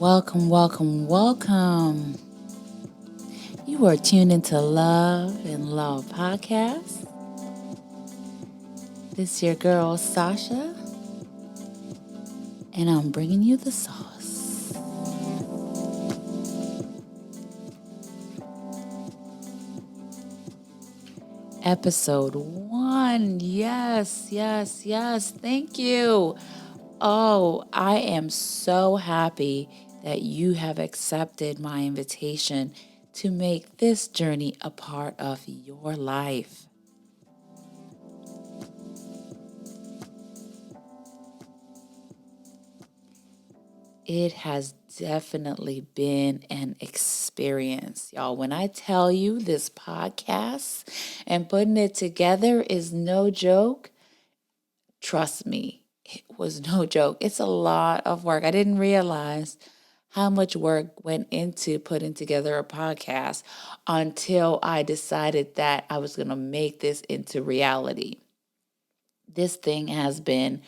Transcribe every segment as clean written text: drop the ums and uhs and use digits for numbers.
Welcome, welcome, welcome. You are tuned into Love and Love Podcast. This is your girl, Sasha, and I'm bringing you the sauce. Episode 1. Yes, yes, yes. Thank you. Oh, I am so happy that you have accepted my invitation to make this journey a part of your life. It has definitely been an experience, y'all. When I tell you this podcast and putting it together is no joke, trust me, it was no joke. It's a lot of work. I didn't realize how much work went into putting together a podcast until I decided that I was going to make this into reality. This thing has been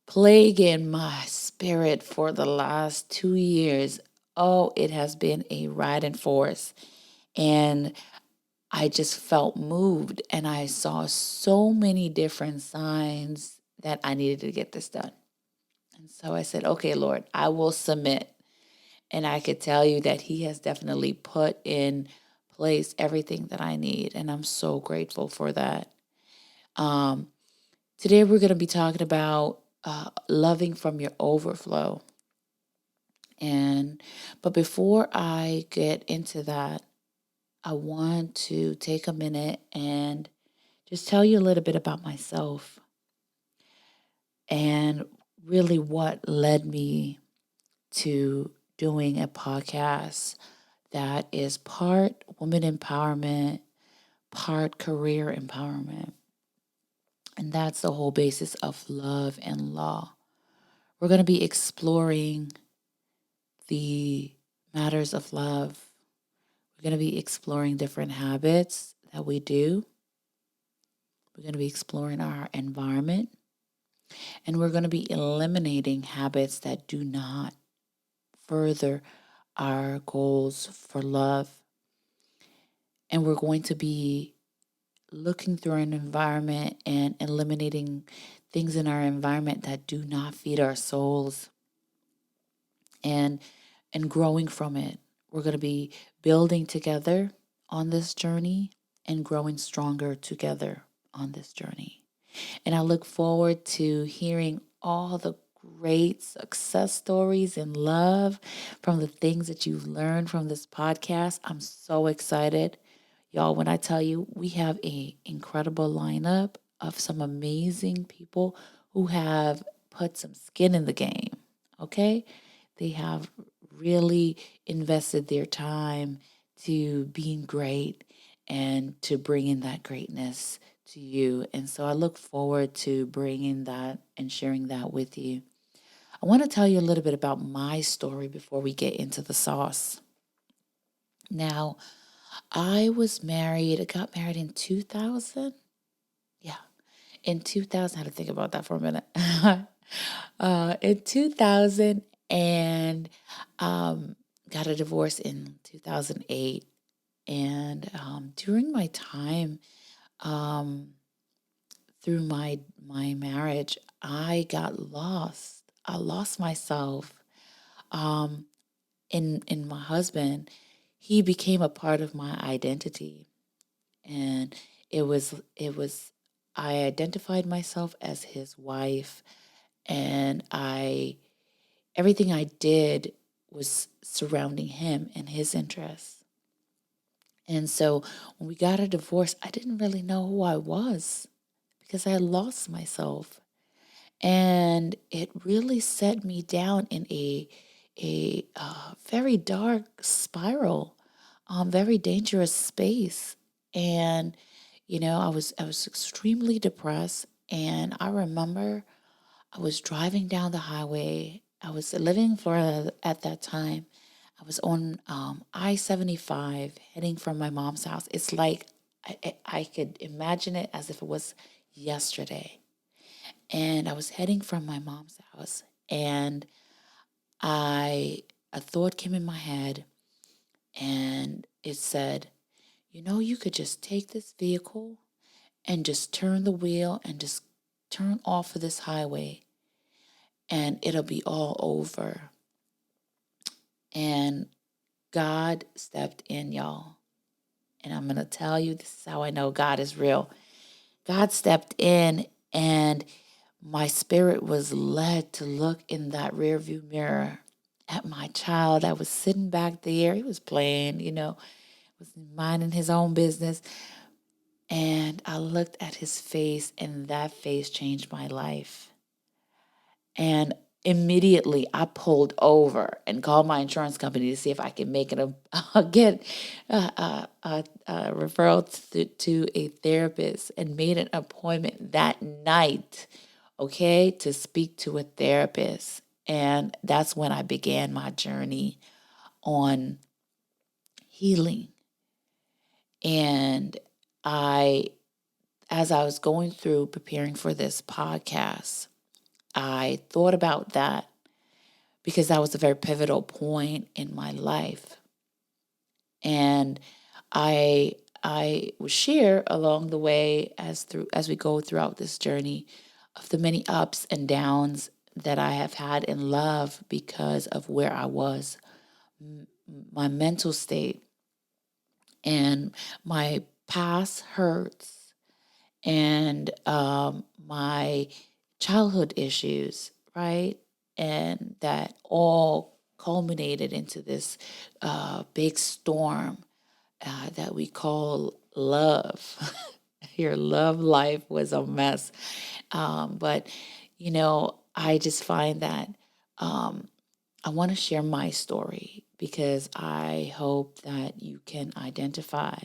plaguing my spirit for the last 2 years. Oh, it has been a riding force. And I just felt moved and I saw so many different signs that I needed to get this done. And so I said, okay, Lord, I will submit. And I could tell you that He has definitely put in place everything that I need. And I'm so grateful for that. Um, Today, we're going to be talking about loving from your overflow. But before I get into that, I want to take a minute and just tell you a little bit about myself and really what led me to doing a podcast that is part women empowerment, part career empowerment. And that's the whole basis of love and law. We're going to be exploring the matters of love. We're going to be exploring different habits that we do. We're going to be exploring our environment. And we're going to be eliminating habits that do not further our goals for love. And we're going to be looking through an environment and eliminating things in our environment that do not feed our souls and growing from it. We're going to be building together on this journey and growing stronger together on this journey. And I look forward to hearing all the great success stories and love from the things that you've learned from this podcast. I'm so excited. Y'all, when I tell you, we have an incredible lineup of some amazing people who have put some skin in the game, okay? They have really invested their time to being great and to bringing that greatness to you. And so I look forward to bringing that and sharing that with you. I want to tell you a little bit about my story before we get into the sauce. Now, I got married in 2000. Yeah, in 2000, I had to think about that for a minute. In 2000 and got a divorce in 2008. And during my time through my marriage, I got lost. I lost myself in my husband. He became a part of my identity, and it was I identified myself as his wife, and I everything I did was surrounding him and his interests. And so when we got a divorce, I didn't really know who I was because I had lost myself. And it really set me down in a very dark spiral, very dangerous space. And I was extremely depressed. And I remember I was driving down the highway. I was living in Florida at that time. I was on I-75 heading from my mom's house. It's like I could imagine it as if it was yesterday. And I was heading from my mom's house, and I a thought came in my head, and it said, you could just take this vehicle and just turn the wheel and just turn off of this highway, and it'll be all over. And God stepped in, y'all. And I'm going to tell you, this is how I know God is real. God stepped in, and my spirit was led to look in that rearview mirror at my child that was sitting back there. He was playing, was minding his own business. And I looked at his face, and that face changed my life. And immediately I pulled over and called my insurance company to see if I could make it get a referral to a therapist, and made an appointment that night, okay, to speak to a therapist. And that's when I began my journey on healing. And as I was going through preparing for this podcast, I thought about that because that was a very pivotal point in my life. And I will share along the way as we go throughout this journey of the many ups and downs that I have had in love because of where I was, my mental state, and my past hurts, and my childhood issues, right? And that all culminated into this big storm that we call love. Your love life was a mess. But, I just find that I want to share my story because I hope that you can identify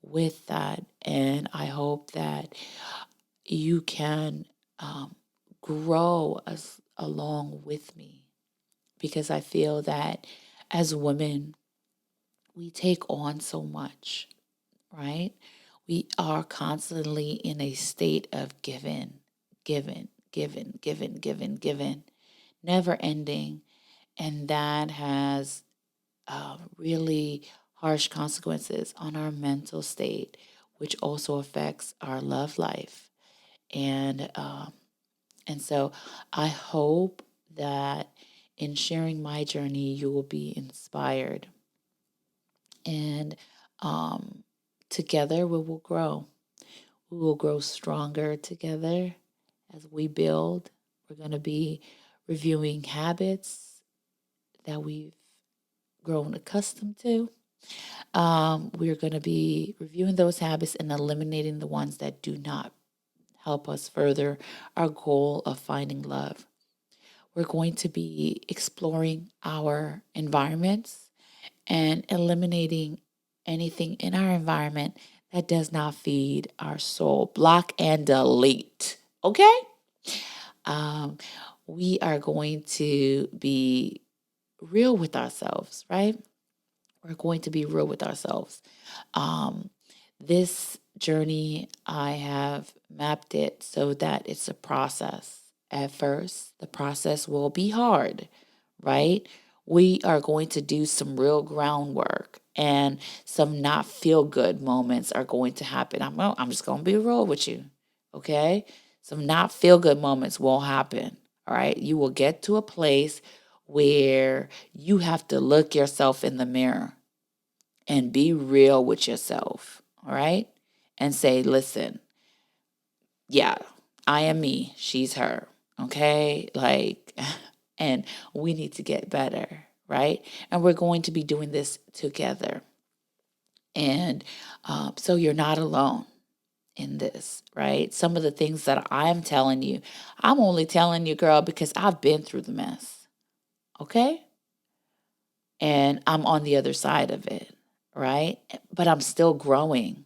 with that. And I hope that you can grow along with me, because I feel that as women, we take on so much, right? We are constantly in a state of giving, never ending. And that has really harsh consequences on our mental state, which also affects our love life. And so I hope that in sharing my journey, you will be inspired. And together we will grow. We will grow stronger together as we build. We're going to be reviewing habits that we've grown accustomed to. We're going to be reviewing those habits and eliminating the ones that do not help us further our goal of finding love. We're going to be exploring our environments and eliminating anything in our environment that does not feed our soul. Block and delete. Okay? Um, we are going to be real with ourselves, right? We're going to be real with ourselves. Um, this journey, I have mapped it so that it's a process. At first, the process will be hard, right? We are going to do some real groundwork, and some not feel good moments are going to happen. I'm just going to be real with you, okay? Some not feel good moments will happen, all right? You will get to a place where you have to look yourself in the mirror and be real with yourself, all right? And say, listen, yeah, I am me, she's her, okay? And we need to get better, right? And we're going to be doing this together. And so you're not alone in this, right? Some of the things that I'm telling you, I'm only telling you, girl, because I've been through the mess, okay? And I'm on the other side of it, right? But I'm still growing.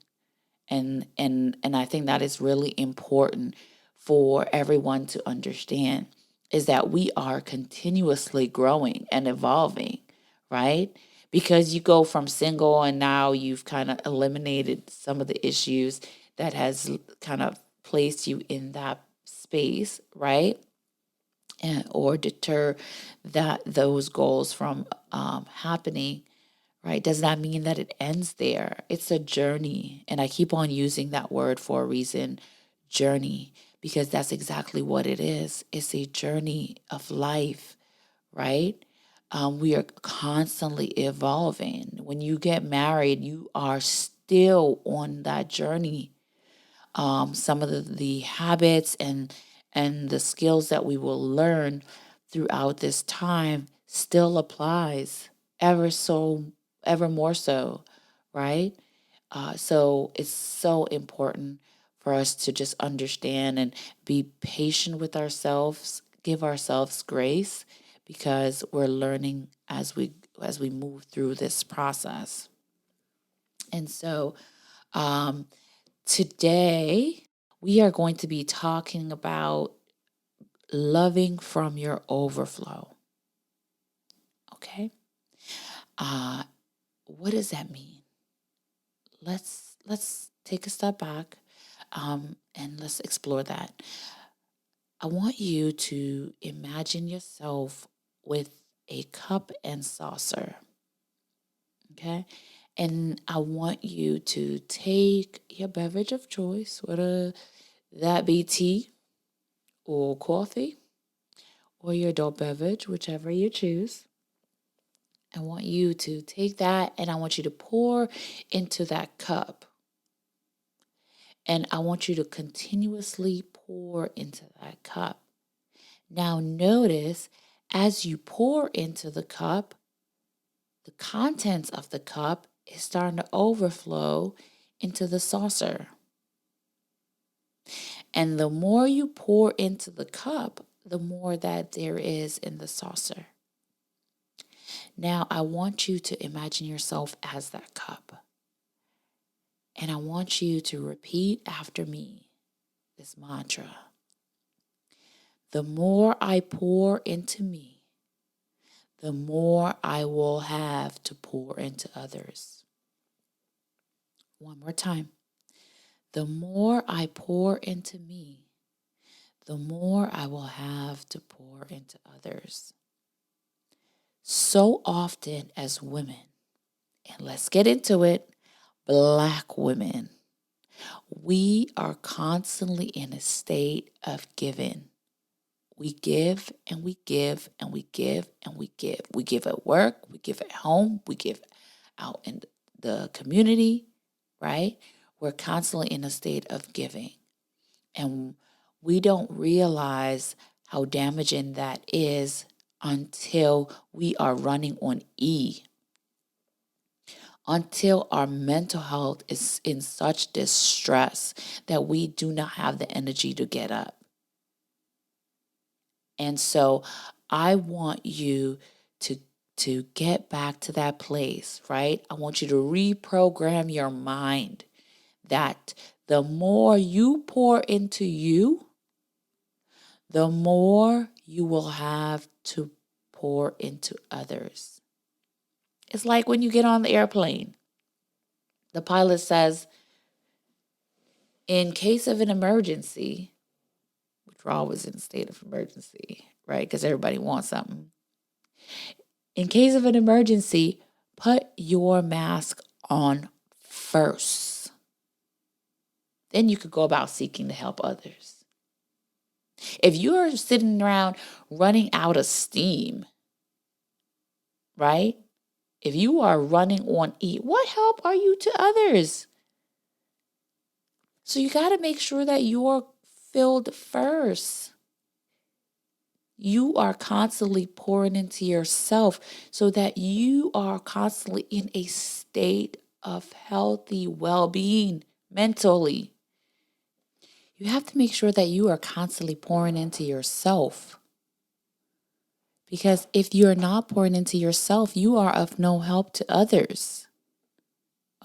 And I think that is really important for everyone to understand, is that we are continuously growing and evolving, right? Because you go from single and now you've kind of eliminated some of the issues that has kind of placed you in that space, right? or deter those goals from happening, right? Does not mean that it ends there. It's a journey. And I keep on using that word for a reason, journey, because that's exactly what it is. It's a journey of life, right? We are constantly evolving. When you get married, you are still on that journey. Some of the habits and the skills that we will learn throughout this time still applies ever more so, right? So it's so important for us to just understand and be patient with ourselves, give ourselves grace, because we're learning as we move through this process. And so today we are going to be talking about loving from your overflow. Okay. Uh, what does that mean? Let's take a step back, and let's explore that. I want you to imagine yourself with a cup and saucer. Okay. And I want you to take your beverage of choice, whether that be tea or coffee or your adult beverage, whichever you choose. I want you to take that and I want you to pour into that cup. And I want you to continuously pour into that cup. Now, notice as you pour into the cup, the contents of the cup is starting to overflow into the saucer. And the more you pour into the cup, the more that there is in the saucer. Now, I want you to imagine yourself as that cup. And I want you to repeat after me this mantra. The more I pour into me, the more I will have to pour into others. One more time. The more I pour into me, the more I will have to pour into others. So often as women, and let's get into it, Black women, we are constantly in a state of giving. We give and we give and we give and we give. We give at work, we give at home, we give out in the community, right? We're constantly in a state of giving. And we don't realize how damaging that is until we are running on E. Until our mental health is in such distress that we do not have the energy to get up. And so I want you to get back to that place, right? I want you to reprogram your mind that the more you pour into you, the more you will have to pour into others. It's like when you get on the airplane, the pilot says, in case of an emergency, which we're always in a state of emergency, right? Because everybody wants something. In case of an emergency, put your mask on first. Then you could go about seeking to help others. If you're sitting around running out of steam, right? If you are running on E, what help are you to others? So you got to make sure that you're filled first. You are constantly pouring into yourself so that you are constantly in a state of healthy well-being mentally. You have to make sure that you are constantly pouring into yourself. Because if you're not pouring into yourself, you are of no help to others.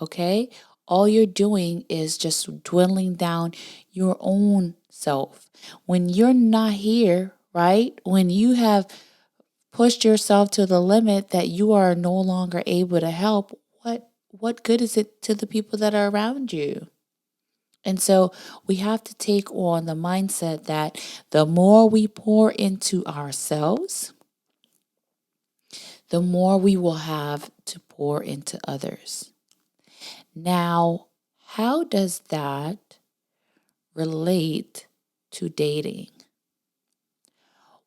Okay? All you're doing is just dwindling down your own self. When you're not here, right? When you have pushed yourself to the limit that you are no longer able to help, what good is it to the people that are around you? And so we have to take on the mindset that the more we pour into ourselves, the more we will have to pour into others. Now, how does that relate to dating?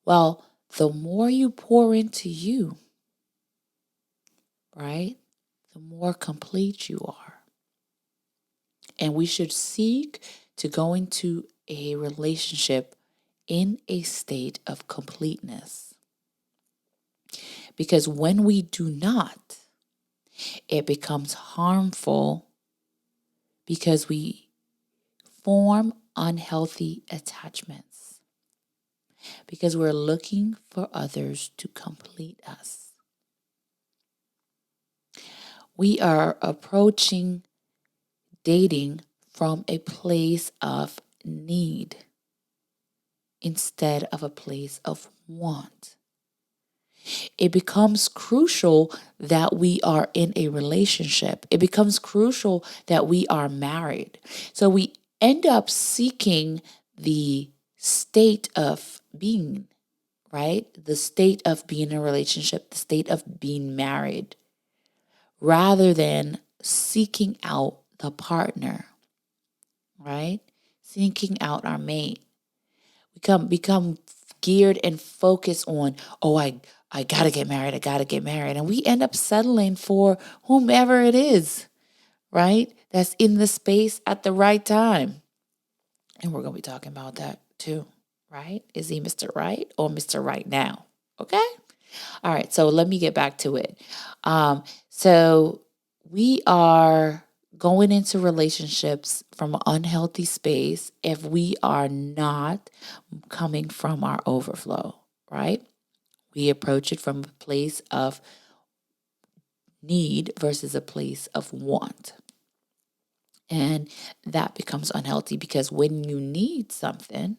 Well, the more you pour into you, right, the more complete you are. And we should seek to go into a relationship in a state of completeness. Because when we do not, it becomes harmful because we form unhealthy attachments. Because we're looking for others to complete us. We are approaching dating from a place of need instead of a place of want. It becomes crucial that we are in a relationship. It becomes crucial that we are married. So we end up seeking the state of being, right? The state of being in a relationship, the state of being married, rather than seeking out the partner, right? Seeking out our mate. Become geared and focused on, oh, I gotta get married, I gotta get married. And we end up settling for whomever it is, right? That's in the space at the right time. And we're gonna be talking about that too, right? Is he Mr. Right or Mr. Right now? Okay? All right, so let me get back to it. So we are going into relationships from an unhealthy space if we are not coming from our overflow, right? We approach it from a place of need versus a place of want. And that becomes unhealthy because when you need something,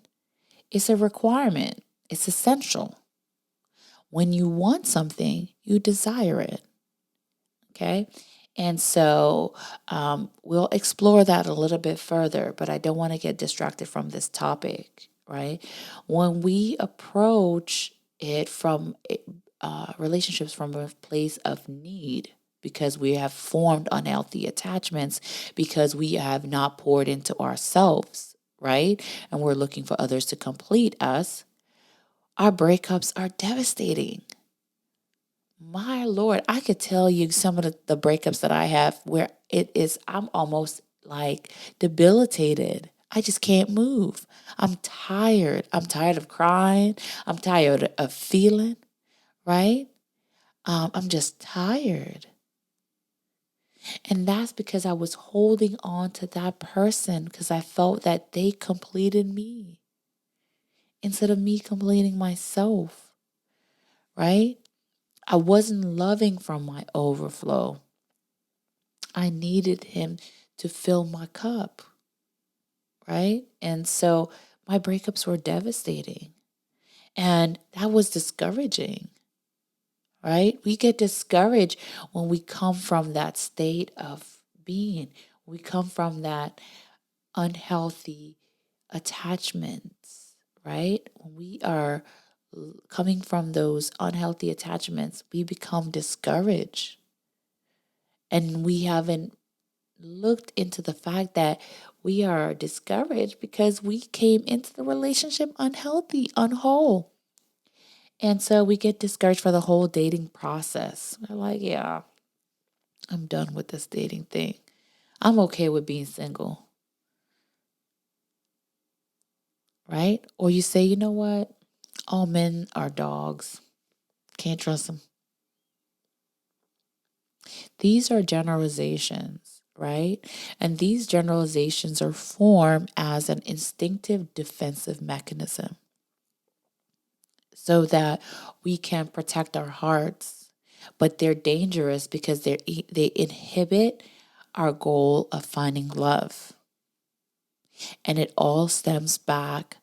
it's a requirement, it's essential. When you want something, you desire it. Okay. And so we'll explore that a little bit further, but I don't want to get distracted from this topic, right? When we approach it from relationships from a place of need, because we have formed unhealthy attachments, because we have not poured into ourselves, right? And we're looking for others to complete us, our breakups are devastating. My Lord, I could tell you some of the breakups that I have where I'm almost like debilitated. I just can't move. I'm tired. I'm tired of crying. I'm tired of feeling, right? I'm just tired. And that's because I was holding on to that person because I felt that they completed me instead of me completing myself, right? I wasn't loving from my overflow. I needed him to fill my cup, right? And so my breakups were devastating. And that was discouraging, right? We get discouraged when we come from that state of being. We come from that unhealthy attachments, right? When we are coming from those unhealthy attachments, we become discouraged. And we haven't looked into the fact that we are discouraged because we came into the relationship unhealthy, unwhole. And so we get discouraged for the whole dating process. We're like, yeah, I'm done with this dating thing. I'm okay with being single. Right? Or you say, you know what? All men are dogs. Can't trust them. These are generalizations, right? And these generalizations are formed as an instinctive defensive mechanism so that we can protect our hearts. But they're dangerous because they inhibit our goal of finding love. And it all stems back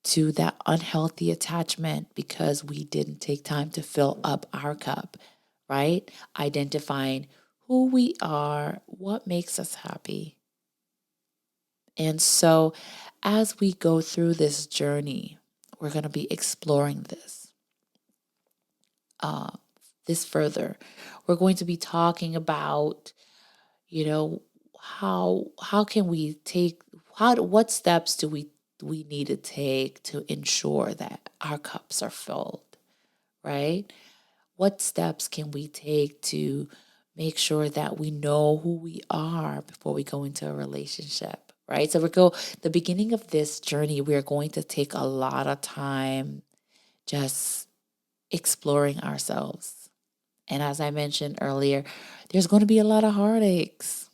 to that unhealthy attachment because we didn't take time to fill up our cup, right? Identifying who we are, what makes us happy, And so as we go through this journey, we're going to be exploring uh, this further. We're going to be talking about, you know, how can we take what steps do we need to take to ensure that our cups are filled, right? What steps can we take to make sure that we know who we are before we go into a relationship, right? So the beginning of this journey, we're going to take a lot of time just exploring ourselves. And as I mentioned earlier, there's going to be a lot of heartaches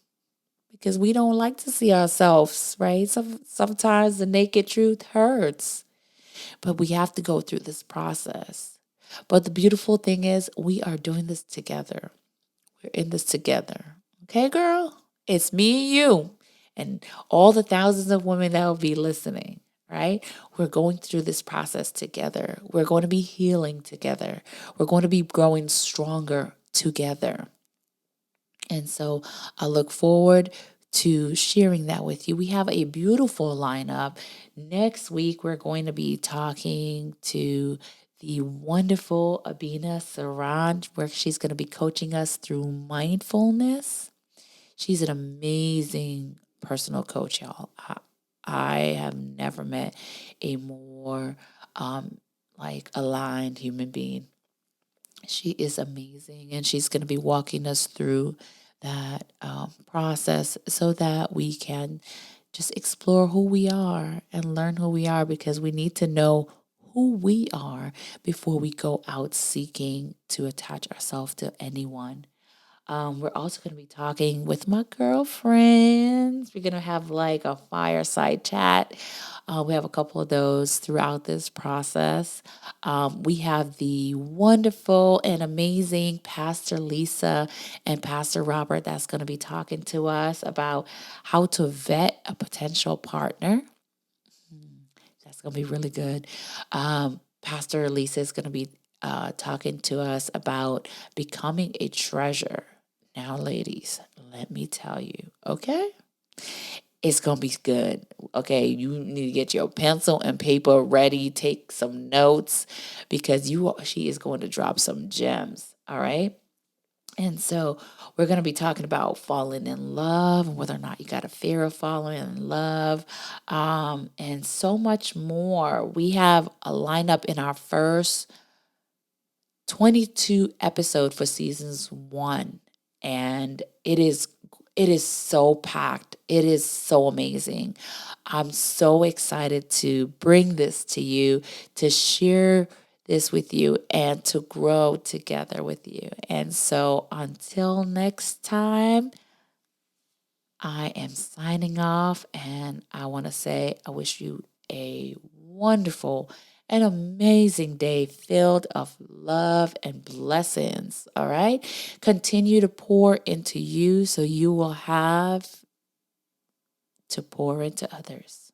because we don't like to see ourselves, right? Sometimes the naked truth hurts, but we have to go through this process. But the beautiful thing is, we are doing this together. We're in this together. Okay, girl? It's me and you and all the thousands of women that will be listening, right? We're going through this process together. We're going to be healing together. We're going to be growing stronger together. And so I look forward to sharing that with you. We have a beautiful lineup. Next week, we're going to be talking to the wonderful Abina Sarand, where she's going to be coaching us through mindfulness. She's an amazing personal coach, y'all. I have never met a more aligned human being. She is amazing, and she's going to be walking us through that process so that we can just explore who we are and learn who we are, because we need to know who we are before we go out seeking to attach ourselves to anyone. We're also going to be talking with my girlfriends. We're going to have like a fireside chat. We have a couple of those throughout this process. We have the wonderful and amazing Pastor Lisa and Pastor Robert that's going to be talking to us about how to vet a potential partner. That's going to be really good. Pastor Lisa is going to be talking to us about becoming a treasure. Now, ladies, let me tell you, okay? It's going to be good. Okay, you need to get your pencil and paper ready, take some notes, because she is going to drop some gems, all right? And so we're going to be talking about falling in love and whether or not you got a fear of falling in love, and so much more. We have a lineup in our first 22 episode for seasons 1, and it is so packed. It is so amazing. I'm so excited to bring this to you, to share this with you, and to grow together with you. And so until next time, I am signing off, and I want to say I wish you a wonderful and amazing day filled of love and blessings. All right. Continue to pour into you so you will have to pour into others.